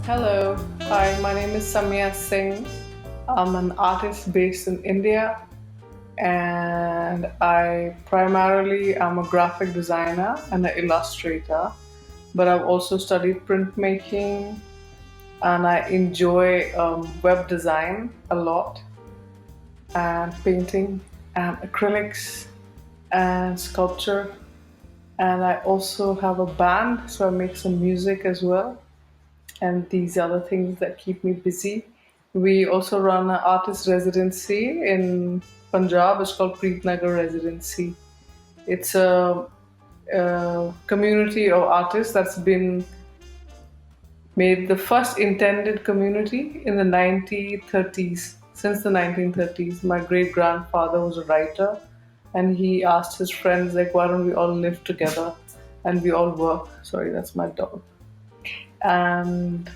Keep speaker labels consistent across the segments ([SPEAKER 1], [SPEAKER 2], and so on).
[SPEAKER 1] Hello, hi, my name is Samia Singh. I'm an artist based in India and I primarily am a graphic designer and an illustrator, but I've also studied printmaking and I enjoy web design a lot and painting and acrylics and sculpture. And I also have a band, so I make some music as well. And these are the things that keep me busy. We also run an artist residency in Punjab. It's called Preetnagar Residency. It's a community of artists that's been made the first intended community in the 1930s. Since the 1930s, my great grandfather was a writer, and he asked his friends, like, why don't we all live together and we all work? Sorry, that's my dog. And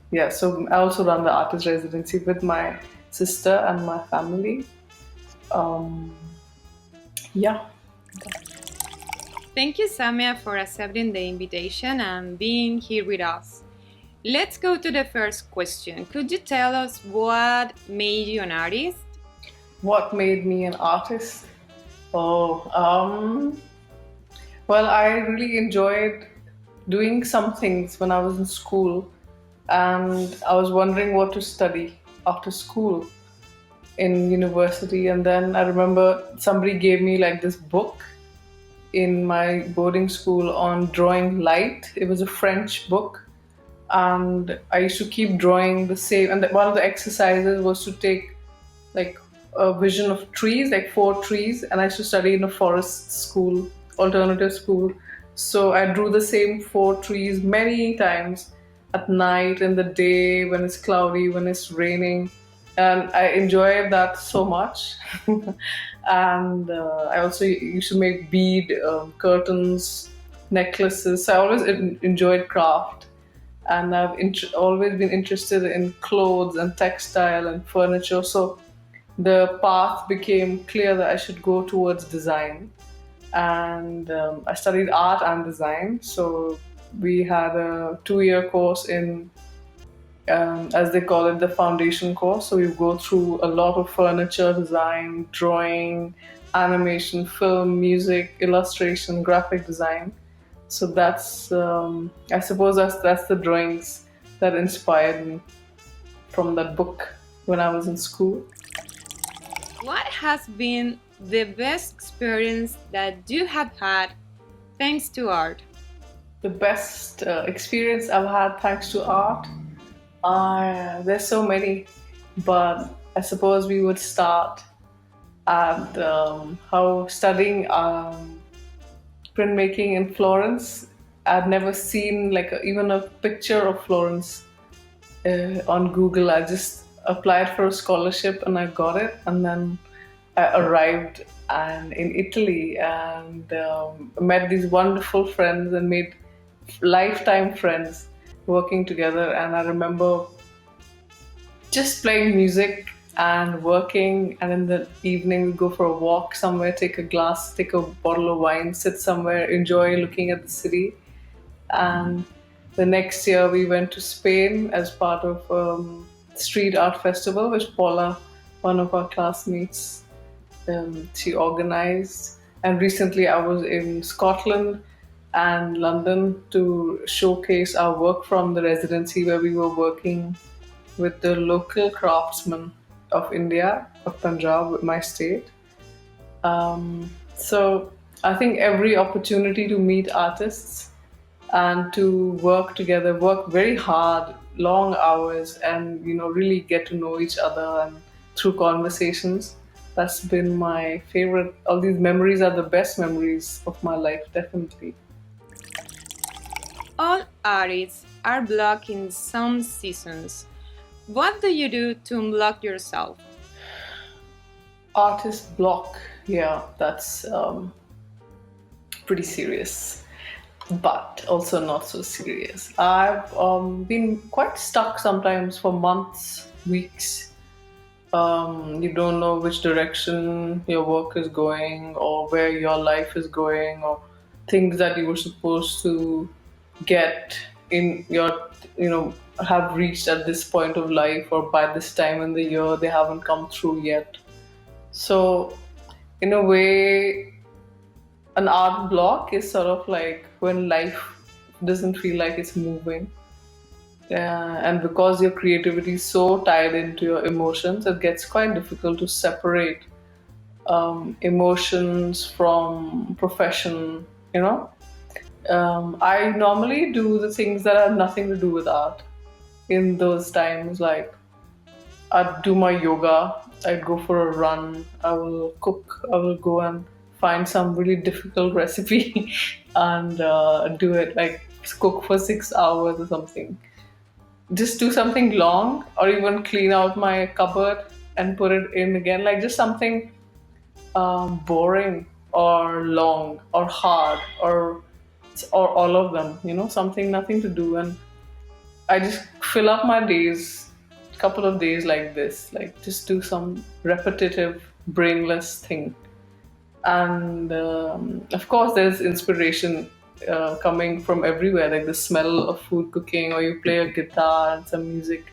[SPEAKER 1] yeah, so I also run the artist residency with my sister and my family. Um, yeah.
[SPEAKER 2] Thank you, Samia, for accepting the invitation and being here with us. Let's go to the first question. Could you tell us what made you an artist?
[SPEAKER 1] What made me an artist? Oh, well, I really enjoyed doing some things when I was in school, and I was wondering what to study after school in university. And then I remember somebody gave me like this book in my boarding school on drawing light. It was a French book, and I used to keep drawing the same. And one of the exercises was to take like a vision of trees, like 4 trees, and I used to study in a forest school, alternative school. So I drew the same 4 trees many times at night, in the day, when it's cloudy, when it's raining, and I enjoyed that so much. And I also used to make bead curtains, necklaces. So I always enjoyed craft, and I've always been interested in clothes and textile and furniture. So the path became clear that I should go towards design. And I studied art and design. So we had a 2-year course in, as they call it, the foundation course. So we go through a lot of furniture design, drawing, animation, film, music, illustration, graphic design. So that's, I suppose that's the drawings that inspired me from that book when I was in school.
[SPEAKER 2] What has been the best experience that you have had thanks to art?
[SPEAKER 1] The best experience I've had thanks to art, there's so many, but I suppose we would start at how studying printmaking in Florence. I'd never seen like even a picture of Florence on Google. I just applied for a scholarship and I got it, and then I arrived in Italy and met these wonderful friends and made lifetime friends working together. And I remember just playing music and working, and in the evening we go for a walk somewhere, take a bottle of wine, sit somewhere, enjoy looking at the city. And the next year we went to Spain as part of street art festival, which Paula, one of our classmates, she organized. And recently I was in Scotland and London to showcase our work from the residency, where we were working with the local craftsmen of India, of Punjab, my state. So I think every opportunity to meet artists and to work together, work very hard, long hours, and really get to know each other, and through conversations, that's been my favorite. All these memories are the best memories of my life, definitely.
[SPEAKER 2] All artists are blocked in some seasons. What do you do to unblock yourself?
[SPEAKER 1] Artist block, yeah, that's pretty serious, but also not so serious. I've been quite stuck sometimes for months, weeks. You don't know which direction your work is going, or where your life is going, or things that you were supposed to get in your have reached at this point of life, or by this time in the year they haven't come through yet. So in a way, an art block is sort of like when life doesn't feel like it's moving. And because your creativity is so tied into your emotions, it gets quite difficult to separate emotions from profession, you know. I normally do the things that have nothing to do with art in those times. Like, I'd do my yoga, I'd go for a run, I will cook, I will go and find some really difficult recipe and do it, like cook for 6 hours or something. Just do something long, or even clean out my cupboard and put it in again. Like, just something boring or long or hard or all of them, you know, something nothing to do. And I just fill up my days, couple of days like this, like just do some repetitive, brainless thing. And of course, there's inspiration coming from everywhere, like the smell of food cooking, or you play a guitar and some music,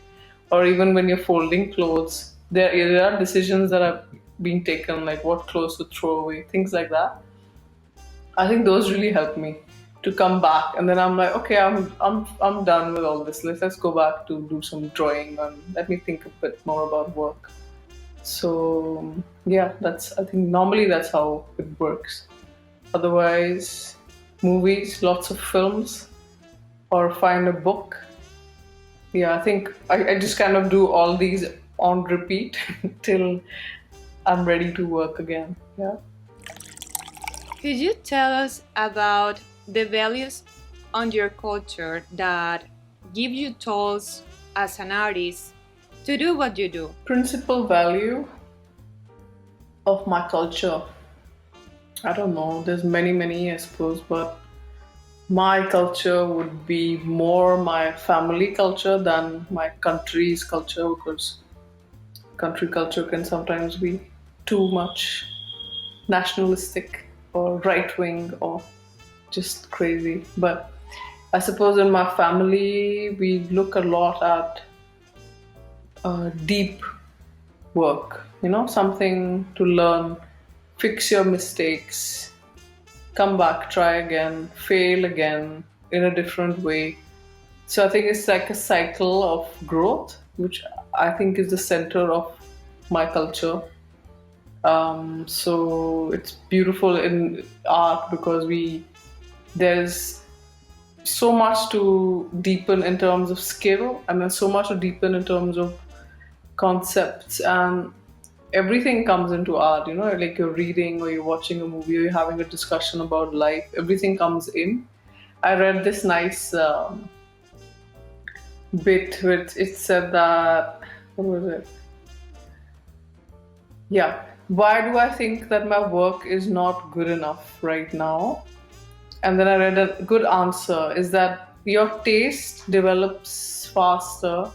[SPEAKER 1] or even when you're folding clothes, there are decisions that are being taken, like what clothes to throw away, things like that. I think those really help me to come back, and then I'm like, okay, I'm done with all this. Let's go back to do some drawing and let me think a bit more about work. So yeah, I think normally that's how it works. Otherwise, movies, lots of films, or find a book. Yeah, I think I just kind of do all these on repeat till I'm ready to work again. Yeah.
[SPEAKER 2] Could you tell us about the values on your culture that give you tools as an artist to do what you do?
[SPEAKER 1] Principal value of my culture. I don't know, there's many, I suppose, but my culture would be more my family culture than my country's culture, because country culture can sometimes be too much nationalistic or right wing or just crazy. But I suppose in my family, we look a lot at deep work, you know, something to learn, fix your mistakes, come back, try again, fail again in a different way. So I think it's like a cycle of growth, which I think is the center of my culture. So it's beautiful in art because there's so much to deepen in terms of skill, and then so much to deepen in terms of concepts, and everything comes into art, you know, like you're reading or you're watching a movie or you're having a discussion about life, everything comes in. I read this nice bit which it said that, what was it? Yeah, why do I think that my work is not good enough right now? And then I read a good answer is that your taste develops faster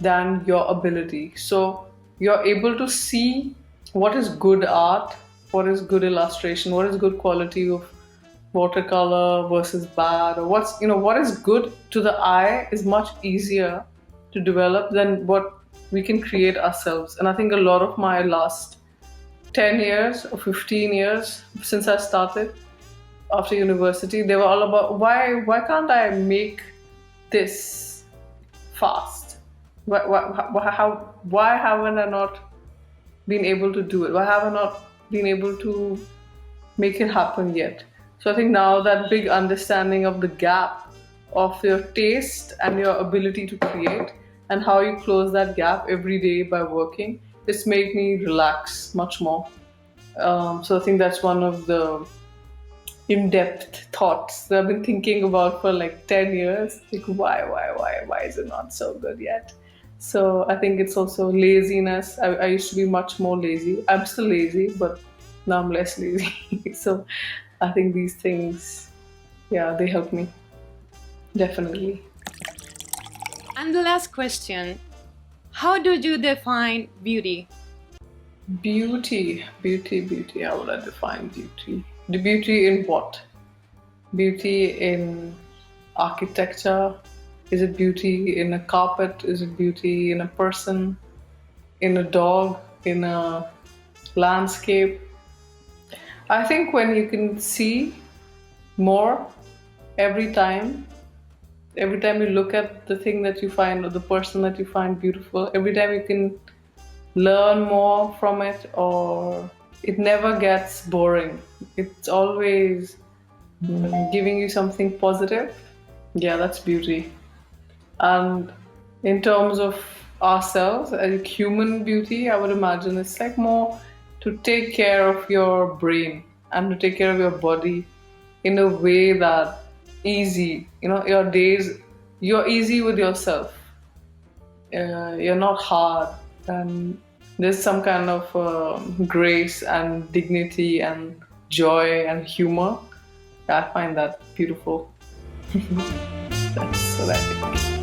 [SPEAKER 1] than your ability. So you're able to see what is good art, what is good illustration, what is good quality of watercolor versus bad, or what is good to the eye is much easier to develop than what we can create ourselves. And I think a lot of my last 10 years or 15 years since I started after university, they were all about why can't I make this fast? Why haven't I not been able to do it? Why have I not been able to make it happen yet? So I think now that big understanding of the gap of your taste and your ability to create, and how you close that gap every day by working, it's made me relax much more. So I think that's one of the in-depth thoughts that I've been thinking about for like 10 years. Like, why is it not so good yet? So I think it's also laziness. I used to be much more lazy. I'm still lazy, but now I'm less lazy. So I think these things, yeah, they help me. Definitely.
[SPEAKER 2] And the last question, how do you define beauty?
[SPEAKER 1] Beauty. How would I define beauty? The beauty in what? Beauty in architecture, Is it beauty in a carpet? Is it beauty in a person, in a dog, in a landscape? I think when you can see more every time you look at the thing that you find or the person that you find beautiful, every time you can learn more from it, or it never gets boring. It's always giving you something positive. Yeah, that's beauty. And in terms of ourselves, like human beauty, I would imagine it's like more to take care of your brain and to take care of your body in a way that easy, your days, you're easy with yourself. You're not hard, and there's some kind of grace and dignity and joy and humor. I find that beautiful. That's what I think.